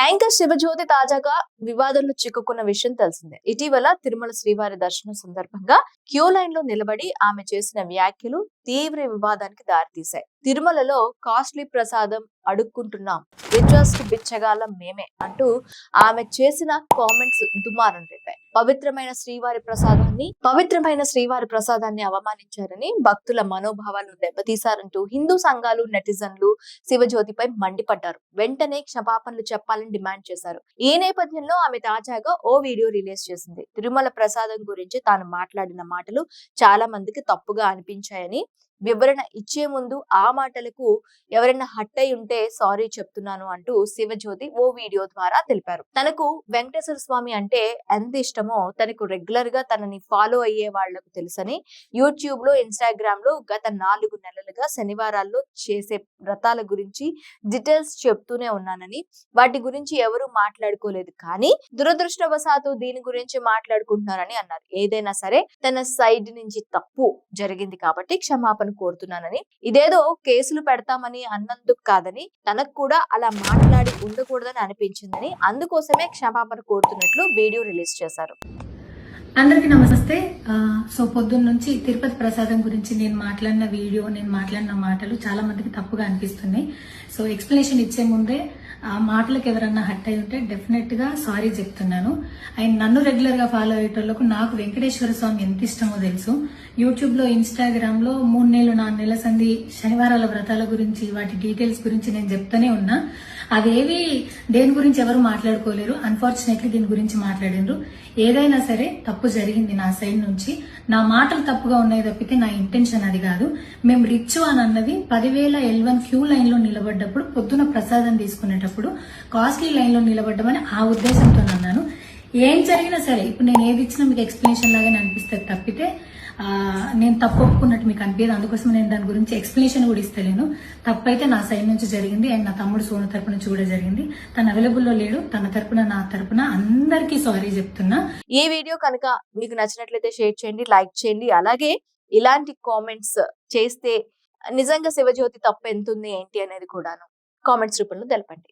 Anchor Shivajyothi తాజాగా వివాదంలో చిక్కుకున్న విషయం తెలిసిందే. ఇటీవల తిరుమల శ్రీవారి దర్శనం సందర్భంగా క్యూ లైన్ లో నిలబడి ఆమె చేసిన వ్యాఖ్యలు తీవ్ర వివాదానికి దారితీశాయి. తిరుమలలో కాస్ట్లీ ప్రసాదం అడుక్కుంటున్నాం, రిచార్జ్ బిచ్చగాళ్ళం మేమే అంటూ ఆమె చేసిన కామెంట్స్ దుమారం రేపాయి. పవిత్రమైన శ్రీవారి ప్రసాదాన్ని అవమానించారని, భక్తుల మనోభావాలను దెబ్బతీశారంటూ హిందూ సంఘాలు, నెటిజన్లు శివజ్యోతిపై మండిపడ్డారు. వెంటనే క్షమాపణలు చెప్పాలని డిమాండ్ చేశారు. ఈ నేపథ్యంలో ఆమె తాజాగా ఓ వీడియో రిలీజ్ చేసింది. తిరుమల ప్రసాదం గురించి తాను మాట్లాడిన మాటలు చాలా మందికి తప్పుగా అనిపించాయని, వివరణ ఇచ్చే ముందు ఆ మాటలకు ఎవరైనా హట్ అయి ఉంటే సారీ చెప్తున్నాను అంటూ శివజ్యోతి ఓ వీడియో ద్వారా తెలిపారు. తనకు వెంకటేశ్వర స్వామి అంటే ఎంత ఇష్టమో తనకు రెగ్యులర్ గా తనని ఫాలో అయ్యే వాళ్లకు తెలుసని, యూట్యూబ్ లో, ఇన్స్టాగ్రామ్ లో గత 4 నెలలుగా శనివారాల్లో చేసే వ్రతాల గురించి డీటెయిల్స్ చెప్తూనే ఉన్నానని, వాటి గురించి ఎవరు మాట్లాడుకోలేదు, కానీ దురదృష్టవశాత్తు దీని గురించి మాట్లాడుకుంటున్నారని అన్నారు. ఏదైనా సరే తన సైడ్ నుంచి తప్పు జరిగింది కాబట్టి క్షమాపణ కోరుతున్నానని, ఇదేదో కేసులు పెడతామని అన్నందుకు కాదని, తనకు కూడా అలా మాట్లాడి ఉండకూడదని అనిపించిందని, అందుకోసమే క్షమాపణ కోరుతున్నట్లు వీడియో రిలీజ్ చేశారు. అందరికీ నమస్తే. సో పొద్దున్న నుంచి తిరుపతి ప్రసాదం గురించి నేను మాట్లాడిన మాటలు చాలా మందికి తప్పుగా అనిపిస్తున్నాయి. సో ఎక్స్ప్లెనేషన్ ఇచ్చే ముందే ఆ మాటలకు ఎవరన్నా హట్ అయి ఉంటే డెఫినెట్ గా సారీ చెప్తున్నాను. అండ్ నన్ను రెగ్యులర్ గా ఫాలో అయ్యేటోళ్లకు నాకు వెంకటేశ్వర స్వామి ఎంత ఇష్టమో తెలుసు. యూట్యూబ్ లో, ఇన్స్టాగ్రామ్ లో 3 నెలలు 4 నెలల సంది శనివారాల వ్రతాల గురించి, వాటి డీటెయిల్స్ గురించి నేను చెప్తానే ఉన్నా. అవేవి దేని గురించి ఎవరు మాట్లాడుకోలేరు. అన్ఫార్చునేట్లీ దీని గురించి మాట్లాడిండ్రు. ఏదైనా సరే తప్పు జరిగింది నా సైడ్ నుంచి. నా మాటలు తప్పుగా ఉన్నాయి తప్పితే నా ఇంటెన్షన్ అది కాదు. మేము రిచ్ అని అన్నది 10,000 L1 క్యూ లైన్ లో నిలబడ్డప్పుడు, పొద్దున ప్రసాదం తీసుకునేటప్పుడు కాస్ట్లీ లైన్ లో నిలబడ్డమని ఆ ఉద్దేశంతో అన్నాను. ఏం జరిగినా సరే ఇప్పుడు నేను ఏది ఇచ్చినా మీకు ఎక్స్ప్లెనేషన్ లాగానే అనిపిస్తుంది తప్పితే నేను తప్పు ఒప్పుకున్నట్టు మీకు అనిపించదు. అందుకోసం నేను దాని గురించి ఎక్స్ప్లెనేషన్ కూడా ఇస్తలేను. తప్పైతే నా సైడ్ నుంచి జరిగింది అండ్ నా తమ్ముడు సోను తరపు నుంచి కూడా జరిగింది. తను అవైలబుల్ లో లేడు. తన తరపున, నా తరపున అందరికీ సారీ చెప్తున్నా. ఈ వీడియో కనుక మీకు నచ్చినట్లయితే షేర్ చేయండి, లైక్ చేయండి. అలాగే ఇలాంటి కామెంట్స్ చేస్తే నిజంగా శివజ్యోతి తప్పు ఎంత ఉంది ఏంటి అనేది కూడాను కామెంట్స్ రూపంలో తెలపండి.